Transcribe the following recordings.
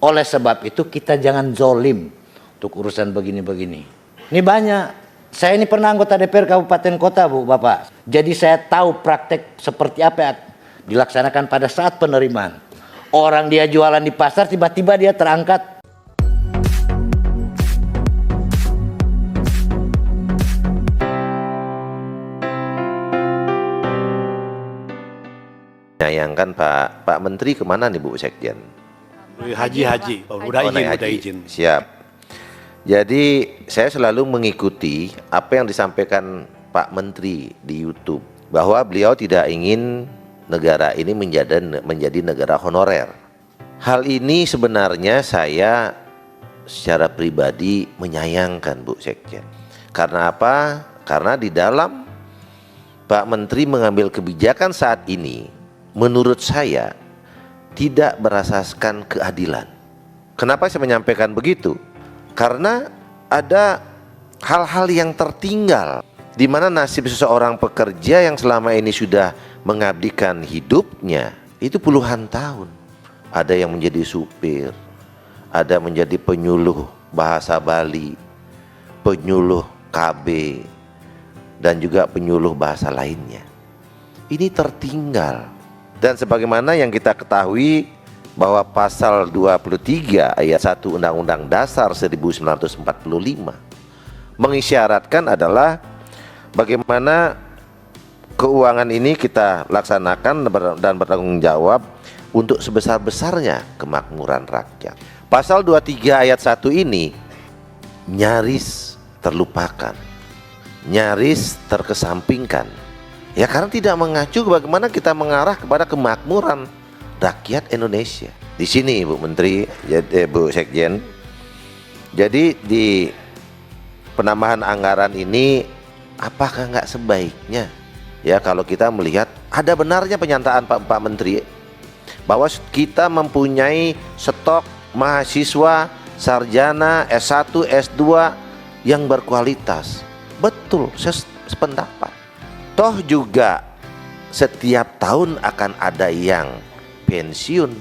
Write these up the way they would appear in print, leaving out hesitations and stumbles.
Oleh sebab itu kita jangan zolim untuk urusan begini-begini. Ini banyak. Saya ini pernah anggota DPR Kabupaten Kota, Bu, Bapak. Jadi saya tahu praktek seperti apa yang dilaksanakan pada saat penerimaan. Orang dia jualan di pasar, tiba-tiba dia terangkat. Menyayangkan Pak Menteri kemana nih Bu Sekjen? Haji. Udah izin. Siap. Jadi saya selalu mengikuti apa yang disampaikan Pak Menteri di YouTube, bahwa beliau tidak ingin negara ini menjadi negara honorer. Hal ini sebenarnya saya secara pribadi menyayangkan Bu Sekjen. Karena apa? Karena di dalam Pak Menteri mengambil kebijakan saat ini, menurut saya tidak berasaskan keadilan. Kenapa saya menyampaikan begitu? Karena ada hal-hal yang tertinggal, di mana nasib seseorang pekerja yang selama ini sudah mengabdikan hidupnya itu puluhan tahun. Ada yang menjadi supir, ada menjadi penyuluh bahasa Bali, penyuluh KB, dan juga penyuluh bahasa lainnya. Ini tertinggal. Dan sebagaimana yang kita ketahui bahwa pasal 23 ayat 1 Undang-Undang Dasar 1945 mengisyaratkan adalah bagaimana keuangan ini kita laksanakan dan bertanggung jawab untuk sebesar-besarnya kemakmuran rakyat. Pasal 23 ayat 1 ini nyaris terlupakan, nyaris terkesampingkan. Ya, karena tidak mengacu bagaimana kita mengarah kepada kemakmuran rakyat Indonesia. Di sini Bu Menteri, Bu Sekjen. Jadi di penambahan anggaran ini apakah nggak sebaiknya ya kalau kita melihat ada benarnya pernyataan Pak Menteri bahwa kita mempunyai stok mahasiswa sarjana S1, S2 yang berkualitas. Betul, saya sependapat. Toh juga setiap tahun akan ada yang pensiun.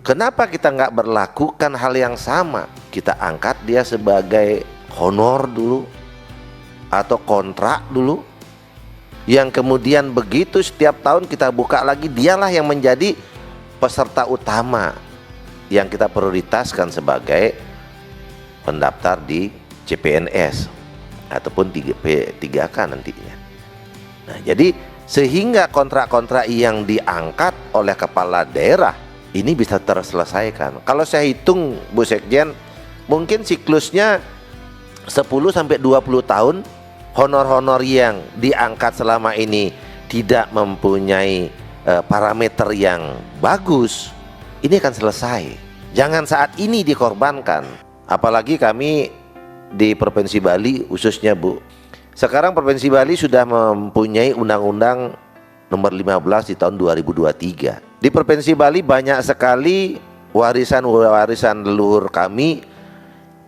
Kenapa kita nggak berlakukan hal yang sama? Kita angkat dia sebagai honor dulu atau kontrak dulu, yang kemudian begitu setiap tahun kita buka lagi, dialah yang menjadi peserta utama yang kita prioritaskan sebagai pendaftar di CPNS ataupun 3K nantinya. Nah, jadi sehingga kontrak-kontrak yang diangkat oleh kepala daerah ini bisa terselesaikan. Kalau saya hitung Bu Sekjen, mungkin siklusnya 10-20 tahun. Honor-honor yang diangkat selama ini tidak mempunyai parameter yang bagus, ini akan selesai. Jangan saat ini dikorbankan. Apalagi kami di Provinsi Bali khususnya Bu, sekarang Provinsi Bali sudah mempunyai Undang-Undang nomor 15 di tahun 2023. Di Provinsi Bali banyak sekali warisan leluhur kami,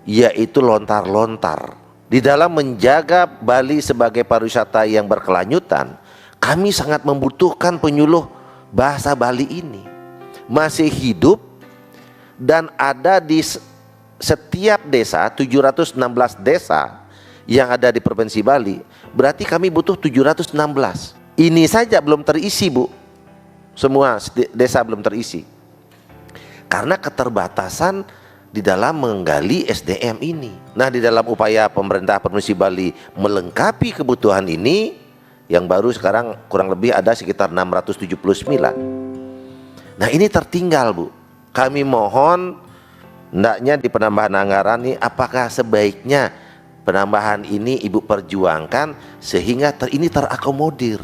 yaitu lontar-lontar. Di dalam menjaga Bali sebagai pariwisata yang berkelanjutan, kami sangat membutuhkan penyuluh bahasa Bali ini. Masih hidup dan ada di setiap desa, 716 desa yang ada di Provinsi Bali, berarti kami butuh 716. Ini saja belum terisi Bu, semua desa belum terisi karena keterbatasan di dalam menggali SDM ini. Nah, di dalam upaya pemerintah Provinsi Bali melengkapi kebutuhan ini, yang baru sekarang kurang lebih ada sekitar 679. Nah, ini tertinggal Bu. Kami mohon hendaknya di penambahan anggaran ini, apakah sebaiknya penambahan ini Ibu perjuangkan sehingga ini terakomodir.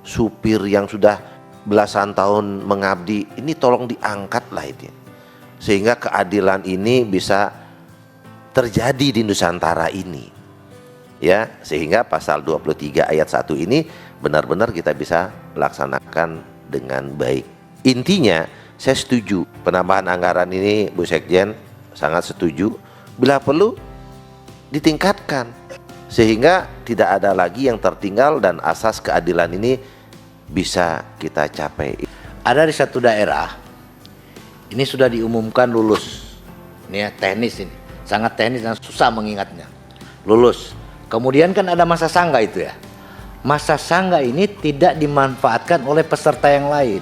Supir yang sudah belasan tahun mengabdi ini tolong diangkatlah itu, sehingga keadilan ini bisa terjadi di Nusantara ini. Ya, sehingga pasal 23 ayat 1 ini benar-benar kita bisa laksanakan dengan baik. Intinya saya setuju penambahan anggaran ini Bu Sekjen, sangat setuju. Bila perlu ditingkatkan sehingga tidak ada lagi yang tertinggal dan asas keadilan ini bisa kita capai. Ada di satu daerah Ini sudah diumumkan lulus. Ini ya, teknis ini. Sangat teknis dan susah mengingatnya. Lulus. Kemudian kan ada masa sangga itu ya. Masa sangga ini tidak dimanfaatkan oleh peserta yang lain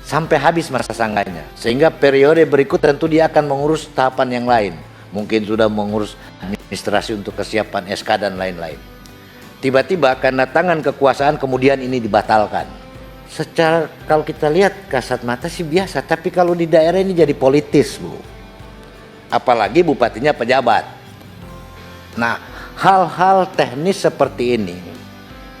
sampai habis masa sangganya. Sehingga periode berikut tentu dia akan mengurus tahapan yang lain. Mungkin sudah mengurus administrasi untuk kesiapan SK dan lain-lain. Tiba-tiba karena tangan kekuasaan kemudian ini dibatalkan. Secara kalau kita lihat kasat mata sih biasa, tapi kalau di daerah ini jadi politis, Bu. Apalagi bupatinya pejabat. Nah, hal-hal teknis seperti ini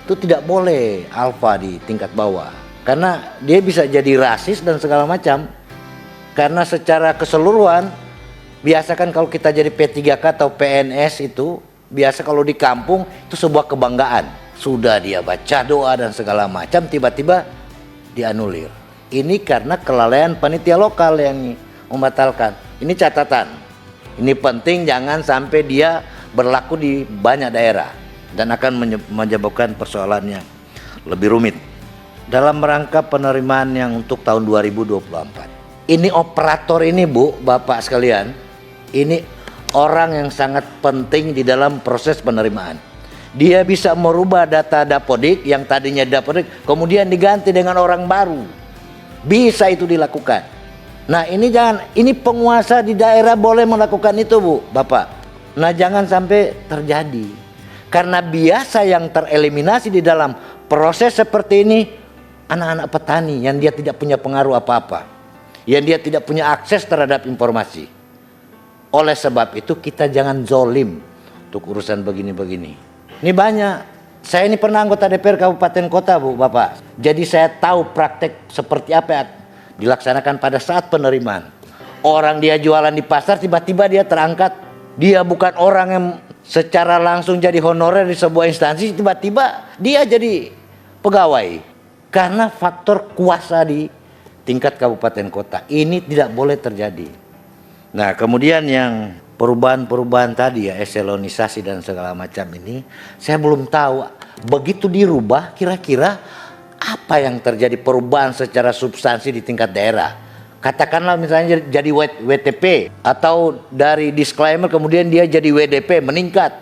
itu tidak boleh alfa di tingkat bawah. Karena dia bisa jadi rasis dan segala macam. Karena secara keseluruhan, biasa kan kalau kita jadi P3K atau PNS itu, biasa kalau di kampung itu sebuah kebanggaan. Sudah dia baca doa dan segala macam, tiba-tiba dianulir. Ini karena kelalaian panitia lokal yang membatalkan. Ini catatan. Ini penting, jangan sampai dia berlaku di banyak daerah dan akan menyebabkan persoalannya lebih rumit. Dalam rangka penerimaan yang untuk tahun 2024. Ini operator ini, Bu, Bapak sekalian, ini orang yang sangat penting di dalam proses penerimaan. Dia bisa merubah data Dapodik yang tadinya Dapodik kemudian diganti dengan orang baru. Bisa itu dilakukan. Nah, ini penguasa di daerah boleh melakukan itu, Bu, Bapak. Nah, jangan sampai terjadi. Karena biasa yang tereliminasi di dalam proses seperti ini anak-anak petani yang dia tidak punya pengaruh apa-apa. Yang dia tidak punya akses terhadap informasi. Oleh sebab itu kita jangan zolim untuk urusan begini-begini. Ini banyak. Saya ini pernah anggota DPR Kabupaten Kota, Bu, Bapak. Jadi saya tahu praktek seperti apa yang dilaksanakan pada saat penerimaan. Orang dia jualan di pasar, tiba-tiba dia terangkat. Dia bukan orang yang secara langsung jadi honorer di sebuah instansi, tiba-tiba dia jadi pegawai. Karena faktor kuasa di tingkat kabupaten kota. Ini tidak boleh terjadi. Nah, kemudian yang perubahan-perubahan tadi ya, eselonisasi dan segala macam ini, saya belum tahu begitu dirubah kira-kira apa yang terjadi perubahan secara substansi di tingkat daerah. Katakanlah misalnya jadi WTP atau dari disclaimer kemudian dia jadi WDP meningkat.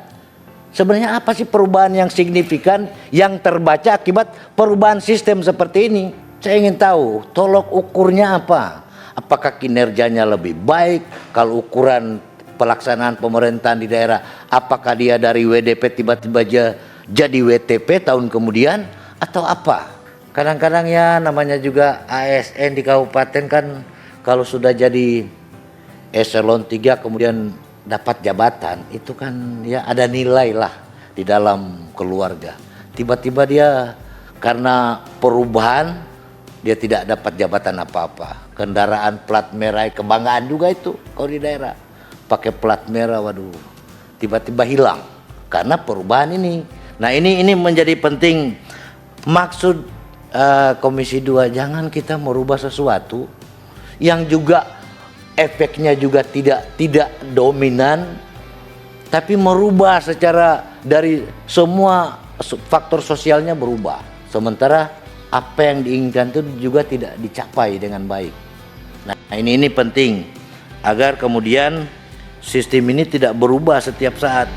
Sebenarnya apa sih perubahan yang signifikan yang terbaca akibat perubahan sistem seperti ini? Saya ingin tahu tolok ukurnya apa? Apakah kinerjanya lebih baik? Kalau ukuran pelaksanaan pemerintahan di daerah, apakah dia dari WDP tiba-tiba jadi WTP tahun kemudian atau apa? Kadang-kadang ya namanya juga ASN di kabupaten kan kalau sudah jadi eselon 3 kemudian dapat jabatan itu kan ya ada nilai lah di dalam keluarga. Tiba-tiba dia karena perubahan dia tidak dapat jabatan apa-apa. Kendaraan plat merah kebanggaan juga itu kalau di daerah. Pakai plat merah, waduh, tiba-tiba hilang karena perubahan ini. Nah ini menjadi penting. Maksud Komisi 2 jangan kita merubah sesuatu yang juga efeknya juga tidak dominan, tapi merubah secara dari semua faktor sosialnya berubah. Sementara apa yang diinginkan itu juga tidak dicapai dengan baik. Nah ini penting agar kemudian sistem ini tidak berubah setiap saat.